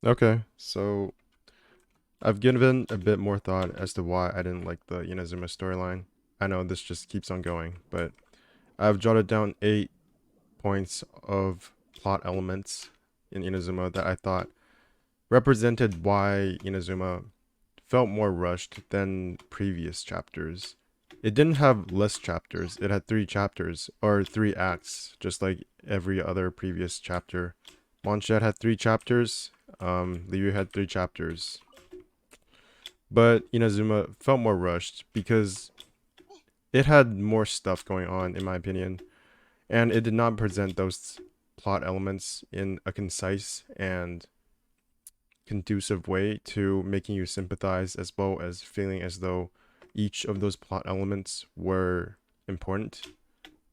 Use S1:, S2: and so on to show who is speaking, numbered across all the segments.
S1: Okay, so I've given a bit more thought as to why I didn't like the Inazuma storyline. I know this just keeps on going, but I've jotted down 8 points of plot elements in Inazuma that I thought represented why Inazuma felt more rushed than previous chapters. It didn't have less chapters, it had 3 chapters, or 3 acts, just like every other previous chapter. Monchet had 3 chapters, Liu had 3 chapters. But Inazuma felt more rushed because it had more stuff going on, in my opinion, and it did not present those plot elements in a concise and conducive way to making you sympathize as well as feeling as though each of those plot elements were important.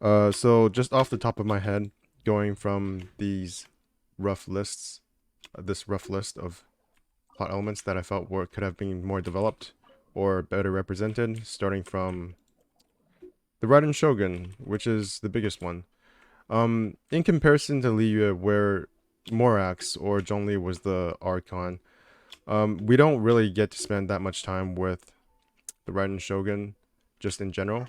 S1: So just off the top of my head, going from these rough lists, this rough list of plot elements that I felt were could have been more developed or better represented, starting from the Raiden Shogun, which is the biggest one. In comparison to Liyue, where Morax or Zhongli was the Archon, we don't really get to spend that much time with the Raiden Shogun, just in general.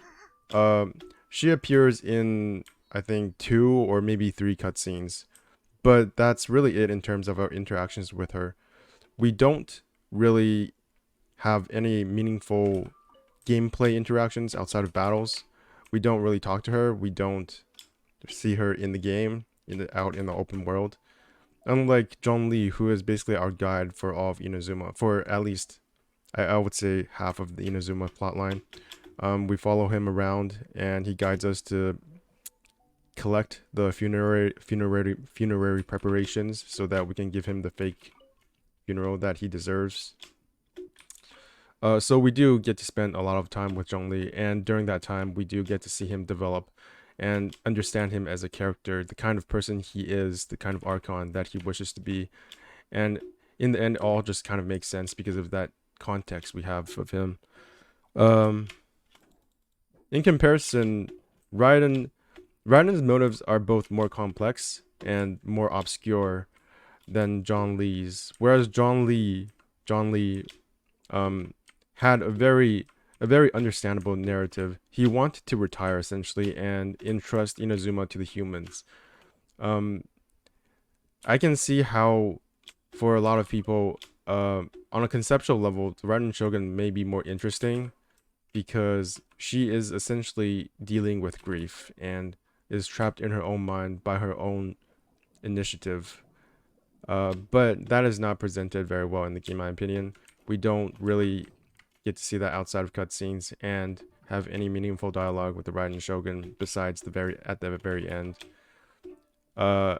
S1: Um, she appears in, I think, 2 or maybe 3 cutscenes, but that's really it in terms of our interactions with her. We don't really have any meaningful gameplay interactions outside of battles. We don't really talk to her. We don't see her in the game, out in the open world. Unlike John Lee, who is basically our guide for all of Inazuma, for at least I would say half of the Inazuma plotline. We follow him around, and he guides us to collect the funerary preparations so that we can give him the fake funeral that he deserves. So we do get to spend a lot of time with Zhongli, and during that time, we do get to see him develop and understand him as a character, the kind of person he is, the kind of Archon that he wishes to be, and in the end, all just kind of makes sense because of that context we have of him. Um, in comparison, Raiden Raiden's motives are both more complex and more obscure than John Lee's, whereas John Lee um, had a very understandable narrative. He wanted to retire essentially and entrust Inazuma to the humans. Um, I can see how, for a lot of people, on a conceptual level, the Raiden Shogun may be more interesting because she is essentially dealing with grief and is trapped in her own mind by her own initiative. But that is not presented very well in the game, in my opinion. We don't really get to see that outside of cutscenes and have any meaningful dialogue with the Raiden Shogun besides the very end. Uh,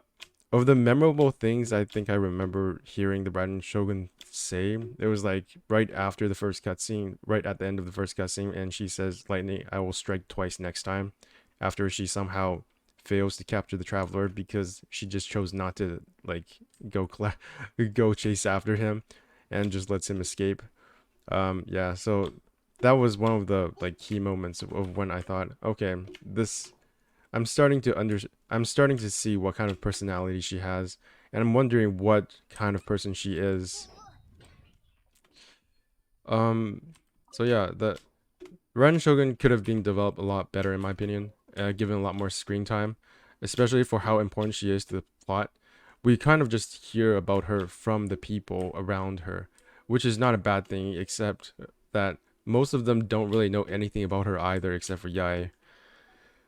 S1: of the memorable things I think I remember hearing the Raiden Shogun say, it was like right after the first cutscene, right at the end of the first cutscene, and she says, "Lightning, I will strike twice next time." After she somehow fails to capture the traveler because she just chose not to like go chase after him, and just lets him escape. Yeah, so that was one of the like key moments of when I thought, okay, this I'm starting to see what kind of personality she has, and I'm wondering what kind of person she is. Um, so yeah, the Ren Shogun could have been developed a lot better in my opinion, given a lot more screen time, especially for how important she is to the plot. We kind of just hear about her from the people around her, which is not a bad thing, except that most of them don't really know anything about her either, except for Yai.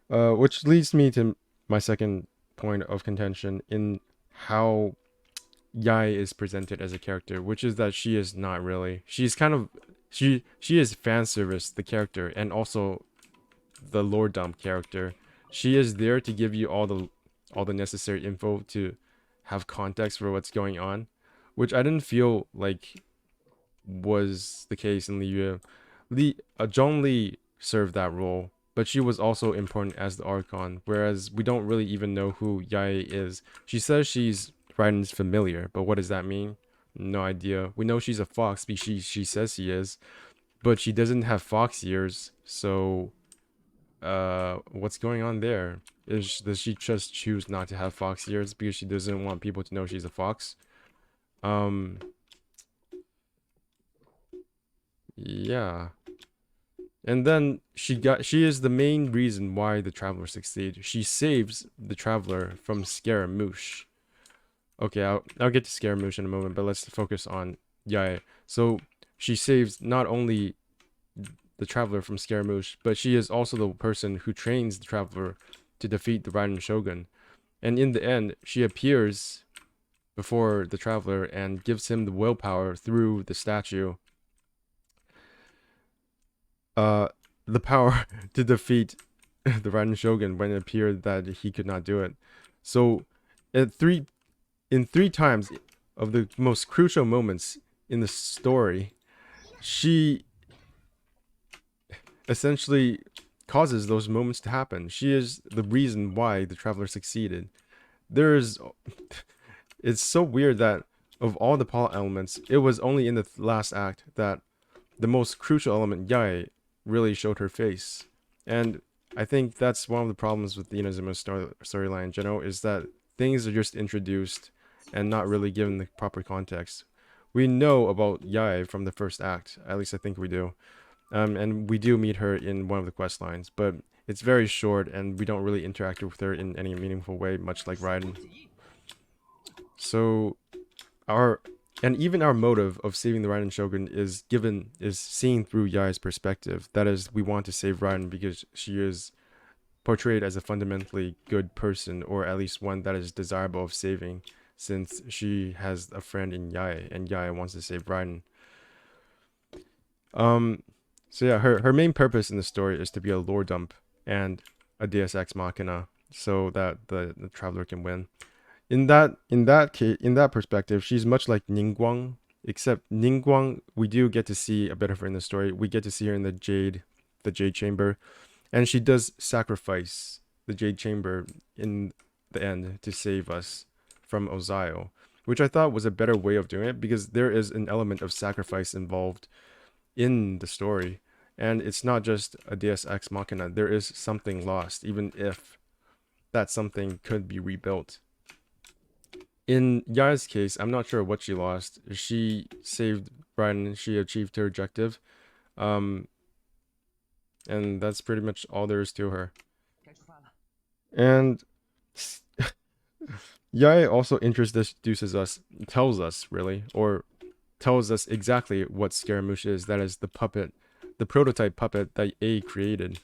S1: Which leads me to my second point of contention in how Yai is presented as a character, which is that she is not really. She's kind of she is fan service, the character, and also the lore dump character. She is there to give you all the necessary info to have context for what's going on, which I didn't feel like was the case in Liyue. Zhong Li served that role, but she was also important as the Archon, whereas we don't really even know who Yae is. She says she's Raiden's familiar, but what does that mean? No idea. We know she's a fox because she says she is, but she doesn't have fox ears, so what's going on there? Does she just choose not to have fox ears because she doesn't want people to know she's a fox? Um, yeah. And then she is the main reason why the traveler succeeds. She saves the traveler from Scaramouche. Okay, I'll get to Scaramouche in a moment, but let's focus on Yae. So she saves not only the traveler from Scaramouche, but she is also the person who trains the traveler to defeat the Raiden Shogun. And in the end, she appears before the traveler and gives him the willpower through the statue, uh, the power to defeat the Raiden Shogun when it appeared that he could not do it. So, at three times of the most crucial moments in the story, she essentially causes those moments to happen. She is the reason why the traveler succeeded. There's it's so weird that of all the plot elements, it was only in the last act that the most crucial element, Yae, really showed her face. And I think that's one of the problems with the Inazuma storyline in general, is that things are just introduced and not really given the proper context. We know about Yae from the first act, at least I think we do. And we do meet her in one of the quest lines, but it's very short and we don't really interact with her in any meaningful way, much like Raiden. So our and even our motive of saving the Raiden Shogun is seen through Yae's perspective. That is, we want to save Raiden because she is portrayed as a fundamentally good person, or at least one that is desirable of saving, since she has a friend in Yae, and Yae wants to save Raiden. Um, so yeah, her main purpose in the story is to be a lore dump and a Deus Ex Machina, so that the traveler can win. In that perspective, she's much like Ningguang, except Ningguang, we do get to see a bit of her in the story. We get to see her in the Jade Chamber, and she does sacrifice the Jade Chamber in the end to save us from Ozayo, which I thought was a better way of doing it because there is an element of sacrifice involved in the story, and it's not just a Deus Ex Machina. There is something lost, even if that something could be rebuilt. In Ya's case, I'm not sure what she lost. She saved Brian. She achieved her objective. Um, and that's pretty much all there is to her. And Yai also introduces us, tells us really, or tells us exactly what Scaramouche is. That is the puppet, the prototype puppet that A created.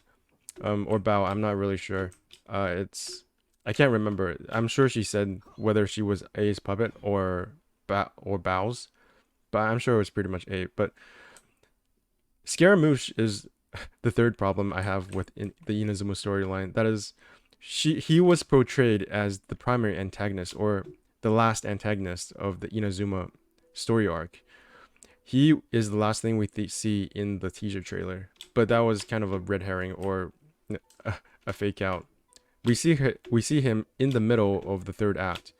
S1: Or Bao. I'm not really sure. It's I can't remember. I'm sure she said whether she was A's puppet or Bao's, but I'm sure it was pretty much A. But Scaramouche is the third problem I have with the Inazuma storyline. That is, he was portrayed as the primary antagonist or the last antagonist of the Inazuma story arc. He is the last thing we see in the teaser trailer, but that was kind of a red herring or a fake out. We see him in the middle of the third act,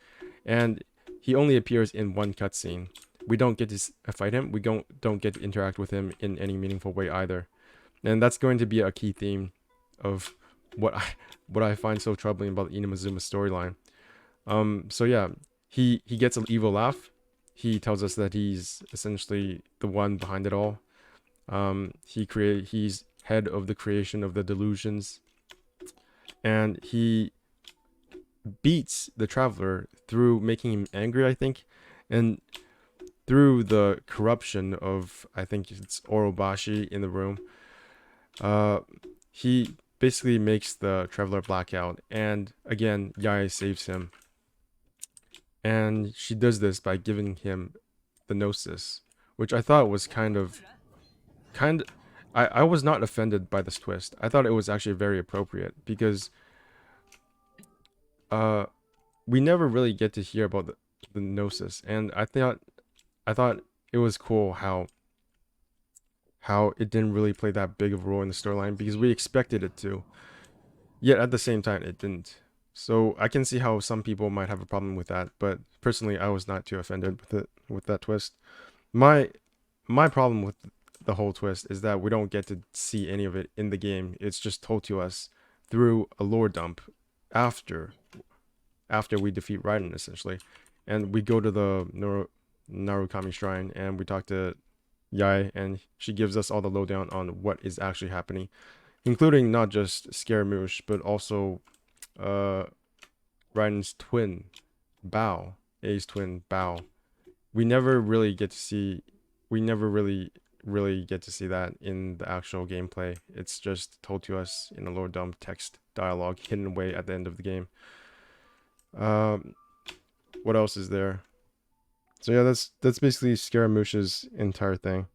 S1: and he only appears in one cutscene. We don't get to fight him. We don't get to interact with him in any meaningful way either, and that's going to be a key theme of what I find so troubling about the Inazuma's storyline. So yeah, he gets an evil laugh. He tells us that he's essentially the one behind it all. He's head of the creation of the delusions, and he beats the traveler through making him angry, I think, and through the corruption of, I think it's Orobashi in the room. Uh, he basically makes the traveler blackout, and again, Yai saves him. And she does this by giving him the gnosis, which I thought was kind of I was not offended by this twist. I thought it was actually very appropriate because uh we never really get to hear about the gnosis, and I thought it was cool how it didn't really play that big of a role in the storyline because we expected it to. Yet at the same time it didn't. So I can see how some people might have a problem with that, but personally I was not too offended with that twist. My my problem with the whole twist is that we don't get to see any of it in the game. It's just told to us through a lore dump after we defeat Raiden essentially, and we go to the Narukami Shrine, and we talked to Yai, and she gives us all the lowdown on what is actually happening, including not just Scaramouche, but also uh Raiden's twin, Bao, A's twin, Bao. We never really get to see, we never really get to see that in the actual gameplay. It's just told to us in a lore dump text dialogue hidden away at the end of the game. Um, what else is there? So yeah, that's basically Scaramouche's entire thing.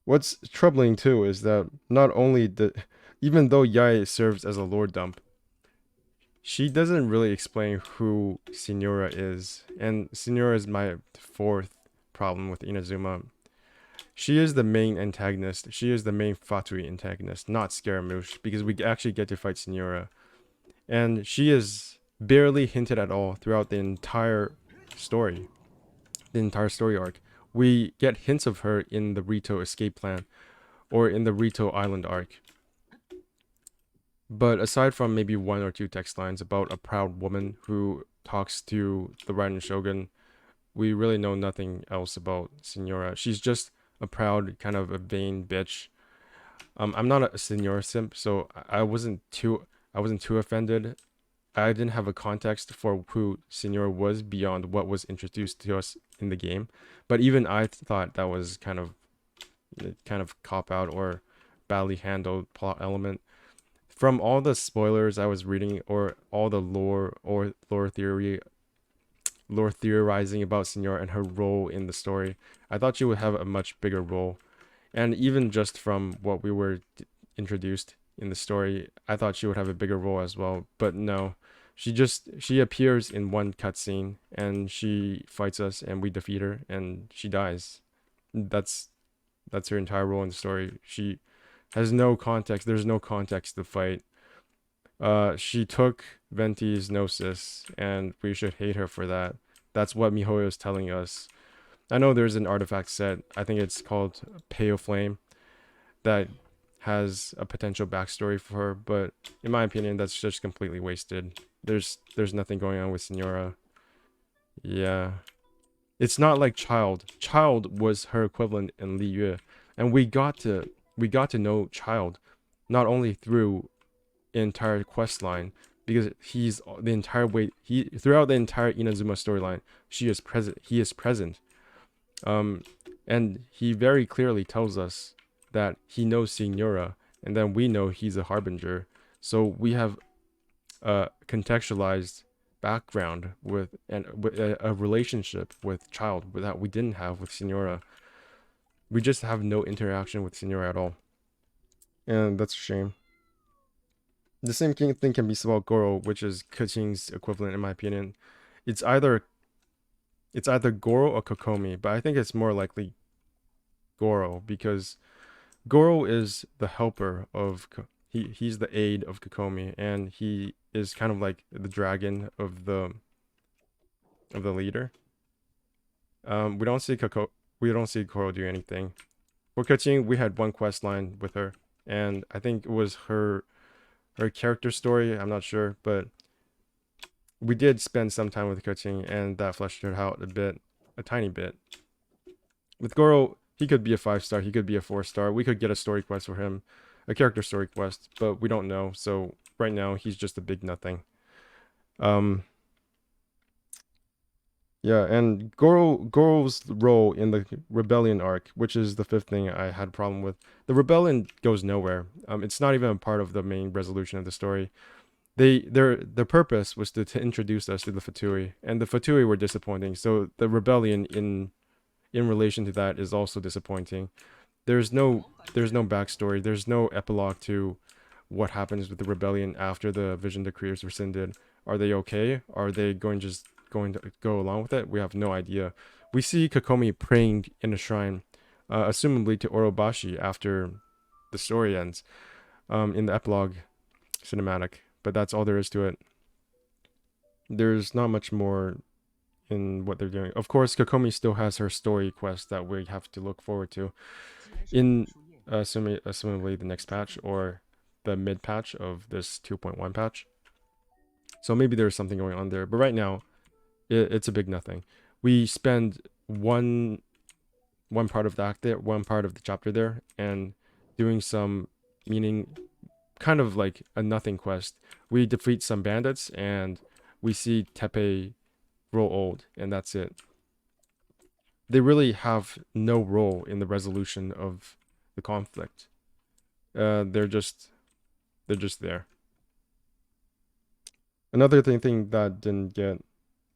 S1: What's troubling too is that not only even though Yai serves as a lore dump, she doesn't really explain who Signora is, and Signora is my fourth problem with Inazuma. She is the main antagonist. She is the main Fatui antagonist, not Scaramouche, because we actually get to fight Signora. And she is barely hinted at all throughout story, the entire story arc. We get hints of her in the Rito escape plan or in the Rito Island arc. But aside from maybe one or two text lines about a proud woman who talks to the Raiden Shogun, we really know nothing else about Signora. She's just a proud, kind of a vain bitch. I'm not a Signora simp, so I wasn't too offended. I didn't have a context for who Signora was beyond what was introduced to us in the game. But even I thought that was kind of cop out or badly handled plot element. From all the spoilers I was reading or all the lore theorizing about Signora and her role in the story, I thought she would have a much bigger role. And even just from what we were introduced in the story, I thought she would have a bigger role as well. But no, she appears in one cutscene and she fights us and we defeat her and she dies. That's that's her entire role in the story. She has no context. There's no context to fight. She took Venti's Gnosis, and we should hate her for that. That's what Mihoyo is telling us. I know there's an artifact set. I think it's called Pale Flame that has a potential backstory for her, but in my opinion, that's just completely wasted. There's nothing going on with Signora. Yeah. It's not like Child. Child was her equivalent in Li Yue, and we got to know Child not only through the entire quest line, because he's the entire way he throughout the entire Inazuma storyline, she is present. He is present. Um, and he very clearly tells us that he knows Signora, and then we know he's a harbinger. So we have a contextualized background with and a relationship with Child that we didn't have with Signora. We just have no interaction with Signora at all, and that's a shame. The same thing can be said about Goro, which is Kuching's equivalent in my opinion. It's either Goro or Kokomi, but I think it's more likely Goro because Goro is the helper of he's the aide of Kokomi, and he is kind of like the dragon of the leader. We don't see Goro do anything. For Kuching, we had one quest line with her, and I think it was her character story. I'm not sure, but we did spend some time with Kuching, and that fleshed her out a tiny bit. With Goro, he could be a 5-star, he could be a 4-star. We could get a story quest for him, a character story quest, but we don't know. So right now, he's just a big nothing. Yeah, and Goro's role in the rebellion arc, which is the fifth thing I had a problem with. The rebellion goes nowhere. It's not even a part of the main resolution of the story. Their purpose was to introduce us to the Fatui, and the Fatui were disappointing. So the rebellion in relation to that is also disappointing. There's no backstory. There's no epilogue to what happens with the rebellion after the vision decree is rescinded. Are they okay? Are they going to go along with it? We have no idea. We see Kokomi praying in a shrine, assumably to Orobashi after the story ends, in the epilogue cinematic. But that's all there is to it. There's not much more in what they're doing. Of course, Kokomi still has her story quest that we have to look forward to in assumably the next patch or the mid patch of this 2.1 patch. So maybe there's something going on there. But right now, it's a big nothing. We spend one part of the act there, one part of the chapter there, and doing some meaning kind of like a nothing quest. We defeat some bandits and we see Tepe grow old, and that's it. They really have no role in the resolution of the conflict. They're just there. Another thing that didn't get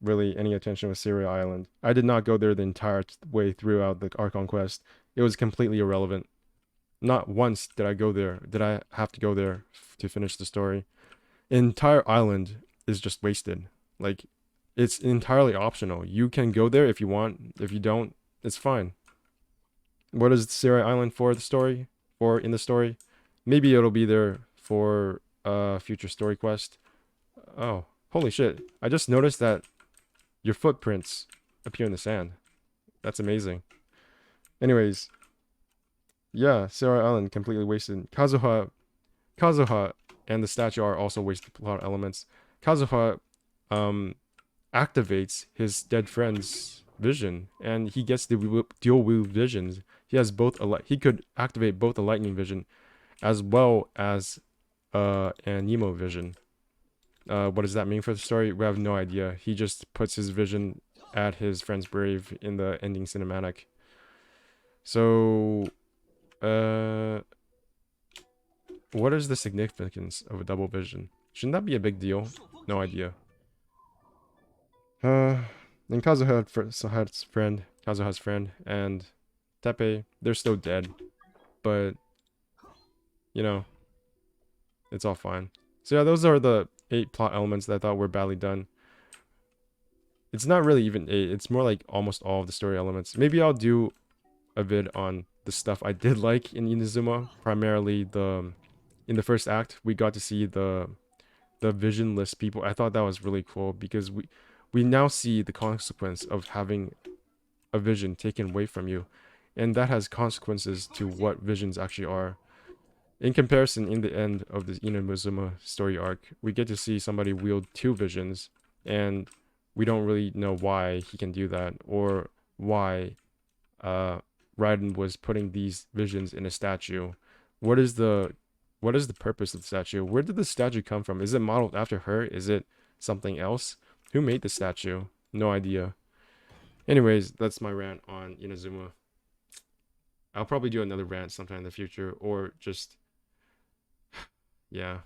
S1: really any attention was Syria Island. I did not go there the entire way throughout the Archon quest. It was completely irrelevant. Not once did I go there. Did I have to go there to finish the story? Entire island is just wasted. Like, it's entirely optional. You can go there if you want. If you don't, it's fine. What is Syria Island for the story? For in the story? Maybe it'll be there for a future story quest. Oh, holy shit. I just noticed that your footprints appear in the sand. That's amazing. Anyways, yeah, Syria Island completely wasted. Kazuha and the statue are also wasted plot elements. Kazuha um activates his dead friend's vision, and he gets the dual wield visions. He has both he could activate both the lightning vision as well as a Nemo vision. What does that mean for the story? We have no idea. He just puts his vision at his friend's grave in the ending cinematic. So, what is the significance of a double vision? Shouldn't that be a big deal? No idea. Then Kazuha's friend, and Tepe, they're still dead. But, you know, it's all fine. So yeah, those are the 8 plot elements that I thought were badly done. It's not really even 8, it's more like almost all of the story elements. Maybe I'll do a vid on the stuff I did like in Inazuma. Primarily in the first act, we got to see the visionless people. I thought that was really cool because we now see the consequence of having a vision taken away from you, and that has consequences to what visions actually are. In comparison, in the end of the Inazuma story arc, we get to see somebody wield 2 visions, and we don't really know why he can do that, or why Raiden was putting these visions in a statue. What is the purpose of the statue? Where did the statue come from? Is it modeled after her? Is it something else? Who made the statue? No idea. Anyways, that's my rant on Inazuma. I'll probably do another rant sometime in the future, or just, yeah.